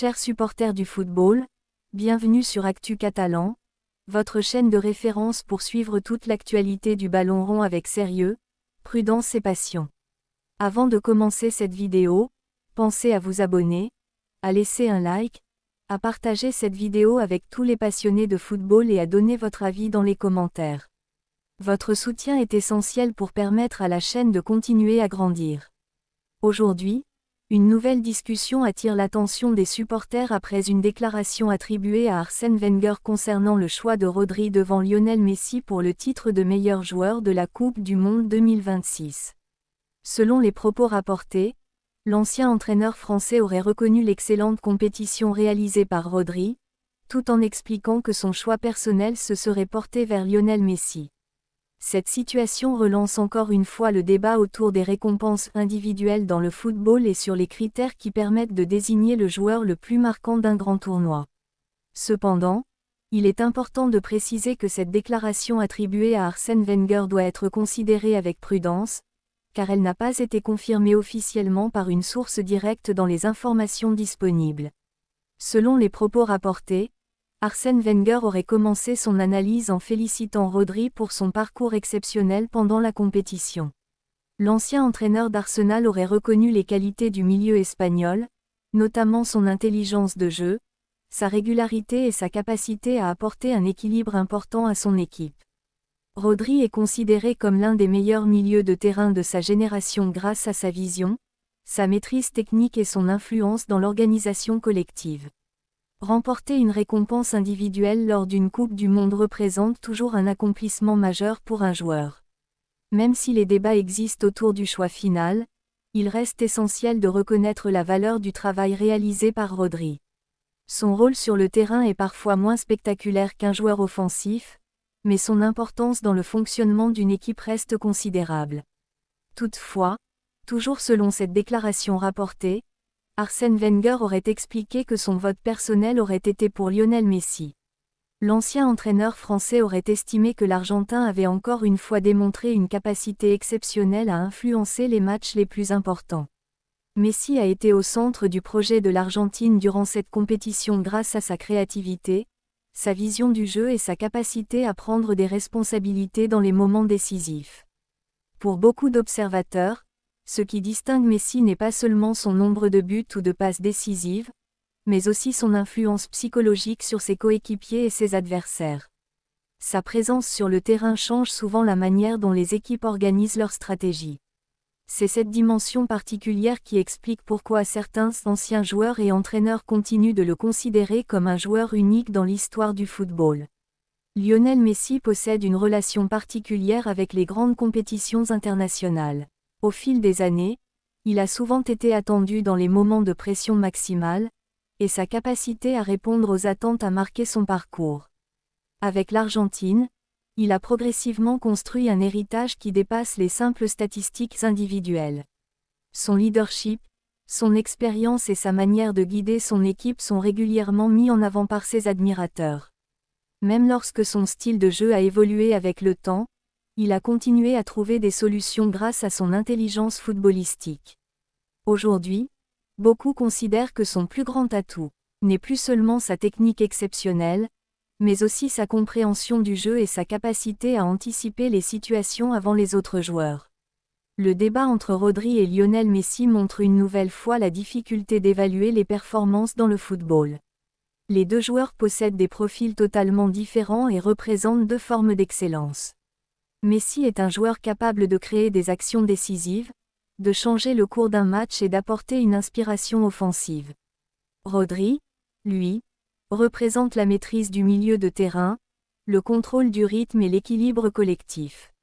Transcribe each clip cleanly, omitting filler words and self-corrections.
Chers supporters du football, bienvenue sur Actu Catalan, votre chaîne de référence pour suivre toute l'actualité du ballon rond avec sérieux, prudence et passion. Avant de commencer cette vidéo, pensez à vous abonner, à laisser un like, à partager cette vidéo avec tous les passionnés de football et à donner votre avis dans les commentaires. Votre soutien est essentiel pour permettre à la chaîne de continuer à grandir. Aujourd'hui, une nouvelle discussion attire l'attention des supporters après une déclaration attribuée à Arsène Wenger concernant le choix de Rodri devant Lionel Messi pour le titre de meilleur joueur de la Coupe du Monde 2026. Selon les propos rapportés, l'ancien entraîneur français aurait reconnu l'excellente compétition réalisée par Rodri, tout en expliquant que son choix personnel se serait porté vers Lionel Messi. Cette situation relance encore une fois le débat autour des récompenses individuelles dans le football et sur les critères qui permettent de désigner le joueur le plus marquant d'un grand tournoi. Cependant, il est important de préciser que cette déclaration attribuée à Arsène Wenger doit être considérée avec prudence, car elle n'a pas été confirmée officiellement par une source directe dans les informations disponibles. Selon les propos rapportés, Arsène Wenger aurait commencé son analyse en félicitant Rodri pour son parcours exceptionnel pendant la compétition. L'ancien entraîneur d'Arsenal aurait reconnu les qualités du milieu espagnol, notamment son intelligence de jeu, sa régularité et sa capacité à apporter un équilibre important à son équipe. Rodri est considéré comme l'un des meilleurs milieux de terrain de sa génération grâce à sa vision, sa maîtrise technique et son influence dans l'organisation collective. Remporter une récompense individuelle lors d'une Coupe du Monde représente toujours un accomplissement majeur pour un joueur. Même si les débats existent autour du choix final, il reste essentiel de reconnaître la valeur du travail réalisé par Rodri. Son rôle sur le terrain est parfois moins spectaculaire qu'un joueur offensif, mais son importance dans le fonctionnement d'une équipe reste considérable. Toutefois, toujours selon cette déclaration rapportée, Arsène Wenger aurait expliqué que son vote personnel aurait été pour Lionel Messi. L'ancien entraîneur français aurait estimé que l'Argentin avait encore une fois démontré une capacité exceptionnelle à influencer les matchs les plus importants. Messi a été au centre du projet de l'Argentine durant cette compétition grâce à sa créativité, sa vision du jeu et sa capacité à prendre des responsabilités dans les moments décisifs. Pour beaucoup d'observateurs, ce qui distingue Messi n'est pas seulement son nombre de buts ou de passes décisives, mais aussi son influence psychologique sur ses coéquipiers et ses adversaires. Sa présence sur le terrain change souvent la manière dont les équipes organisent leur stratégie. C'est cette dimension particulière qui explique pourquoi certains anciens joueurs et entraîneurs continuent de le considérer comme un joueur unique dans l'histoire du football. Lionel Messi possède une relation particulière avec les grandes compétitions internationales. Au fil des années, il a souvent été attendu dans les moments de pression maximale, et sa capacité à répondre aux attentes a marqué son parcours. Avec l'Argentine, il a progressivement construit un héritage qui dépasse les simples statistiques individuelles. Son leadership, son expérience et sa manière de guider son équipe sont régulièrement mis en avant par ses admirateurs. Même lorsque son style de jeu a évolué avec le temps, il a continué à trouver des solutions grâce à son intelligence footballistique. Aujourd'hui, beaucoup considèrent que son plus grand atout n'est plus seulement sa technique exceptionnelle, mais aussi sa compréhension du jeu et sa capacité à anticiper les situations avant les autres joueurs. Le débat entre Rodri et Lionel Messi montre une nouvelle fois la difficulté d'évaluer les performances dans le football. Les deux joueurs possèdent des profils totalement différents et représentent deux formes d'excellence. Messi est un joueur capable de créer des actions décisives, de changer le cours d'un match et d'apporter une inspiration offensive. Rodri, lui, représente la maîtrise du milieu de terrain, le contrôle du rythme et l'équilibre collectif.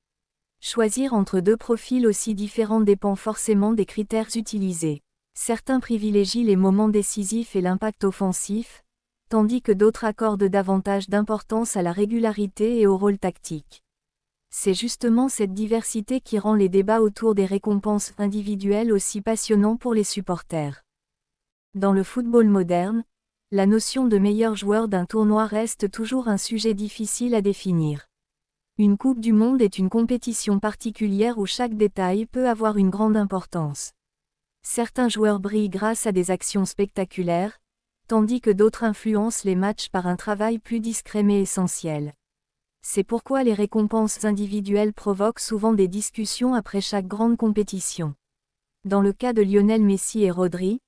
Choisir entre deux profils aussi différents dépend forcément des critères utilisés. Certains privilégient les moments décisifs et l'impact offensif, tandis que d'autres accordent davantage d'importance à la régularité et au rôle tactique. C'est justement cette diversité qui rend les débats autour des récompenses individuelles aussi passionnants pour les supporters. Dans le football moderne, la notion de meilleur joueur d'un tournoi reste toujours un sujet difficile à définir. Une Coupe du Monde est une compétition particulière où chaque détail peut avoir une grande importance. Certains joueurs brillent grâce à des actions spectaculaires, tandis que d'autres influencent les matchs par un travail plus discret mais essentiel. C'est pourquoi les récompenses individuelles provoquent souvent des discussions après chaque grande compétition. Dans le cas de Lionel Messi et Rodri,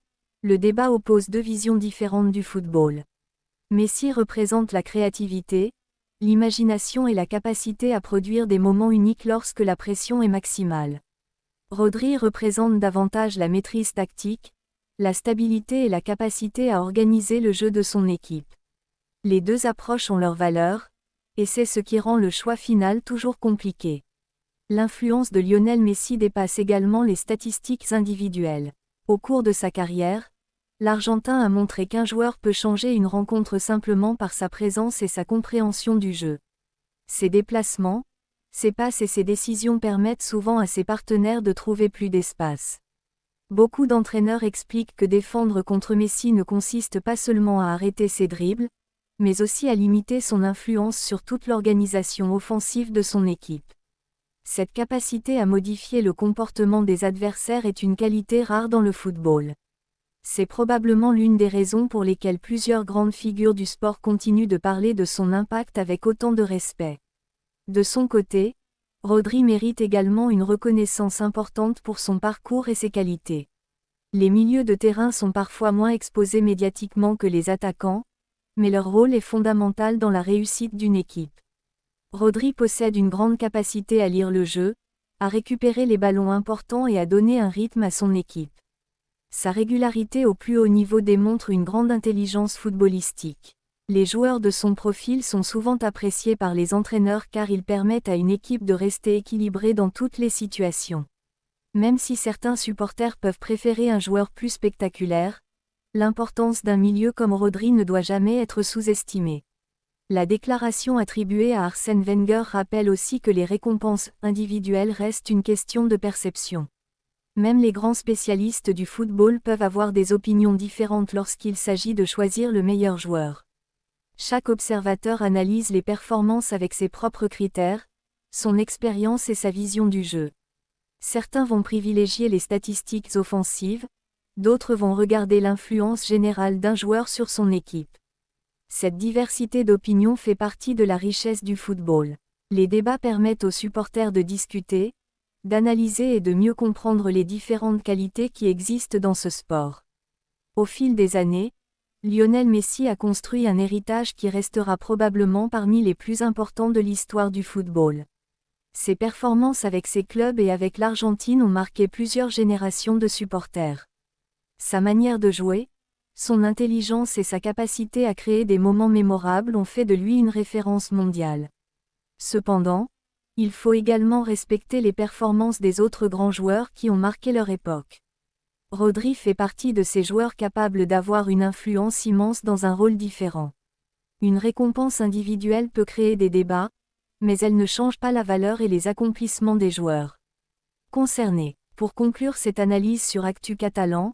le débat oppose deux visions différentes du football. Messi représente la créativité, l'imagination et la capacité à produire des moments uniques lorsque la pression est maximale. Rodri représente davantage la maîtrise tactique, la stabilité et la capacité à organiser le jeu de son équipe. Les deux approches ont leur valeur, et c'est ce qui rend le choix final toujours compliqué. L'influence de Lionel Messi dépasse également les statistiques individuelles. Au cours de sa carrière, l'Argentin a montré qu'un joueur peut changer une rencontre simplement par sa présence et sa compréhension du jeu. Ses déplacements, ses passes et ses décisions permettent souvent à ses partenaires de trouver plus d'espace. Beaucoup d'entraîneurs expliquent que défendre contre Messi ne consiste pas seulement à arrêter ses dribbles, mais aussi à limiter son influence sur toute l'organisation offensive de son équipe. Cette capacité à modifier le comportement des adversaires est une qualité rare dans le football. C'est probablement l'une des raisons pour lesquelles plusieurs grandes figures du sport continuent de parler de son impact avec autant de respect. De son côté, Rodri mérite également une reconnaissance importante pour son parcours et ses qualités. Les milieux de terrain sont parfois moins exposés médiatiquement que les attaquants, mais leur rôle est fondamental dans la réussite d'une équipe. Rodri possède une grande capacité à lire le jeu, à récupérer les ballons importants et à donner un rythme à son équipe. Sa régularité au plus haut niveau démontre une grande intelligence footballistique. Les joueurs de son profil sont souvent appréciés par les entraîneurs car ils permettent à une équipe de rester équilibrée dans toutes les situations. Même si certains supporters peuvent préférer un joueur plus spectaculaire, l'importance d'un milieu comme Rodri ne doit jamais être sous-estimée. La déclaration attribuée à Arsène Wenger rappelle aussi que les récompenses individuelles restent une question de perception. Même les grands spécialistes du football peuvent avoir des opinions différentes lorsqu'il s'agit de choisir le meilleur joueur. Chaque observateur analyse les performances avec ses propres critères, son expérience et sa vision du jeu. Certains vont privilégier les statistiques offensives, d'autres vont regarder l'influence générale d'un joueur sur son équipe. Cette diversité d'opinions fait partie de la richesse du football. Les débats permettent aux supporters de discuter, d'analyser et de mieux comprendre les différentes qualités qui existent dans ce sport. Au fil des années, Lionel Messi a construit un héritage qui restera probablement parmi les plus importants de l'histoire du football. Ses performances avec ses clubs et avec l'Argentine ont marqué plusieurs générations de supporters. Sa manière de jouer, son intelligence et sa capacité à créer des moments mémorables ont fait de lui une référence mondiale. Cependant, il faut également respecter les performances des autres grands joueurs qui ont marqué leur époque. Rodri fait partie de ces joueurs capables d'avoir une influence immense dans un rôle différent. Une récompense individuelle peut créer des débats, mais elle ne change pas la valeur et les accomplissements des joueurs concernés. Pour conclure cette analyse sur Actu Catalan,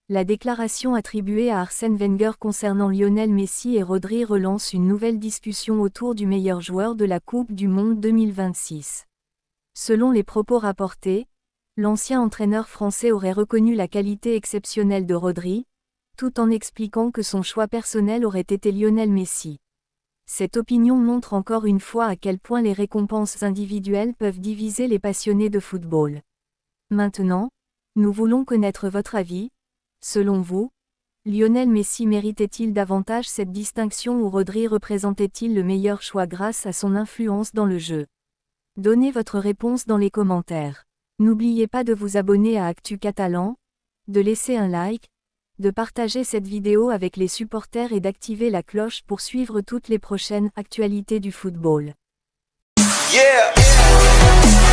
la déclaration attribuée à Arsène Wenger concernant Lionel Messi et Rodri relance une nouvelle discussion autour du meilleur joueur de la Coupe du Monde 2026. Selon les propos rapportés, l'ancien entraîneur français aurait reconnu la qualité exceptionnelle de Rodri, tout en expliquant que son choix personnel aurait été Lionel Messi. Cette opinion montre encore une fois à quel point les récompenses individuelles peuvent diviser les passionnés de football. Maintenant, nous voulons connaître votre avis. Selon vous, Lionel Messi méritait-il davantage cette distinction ou Rodri représentait-il le meilleur choix grâce à son influence dans le jeu? Donnez votre réponse dans les commentaires. N'oubliez pas de vous abonner à Actu Catalan, de laisser un like, de partager cette vidéo avec les supporters et d'activer la cloche pour suivre toutes les prochaines actualités du football. Yeah!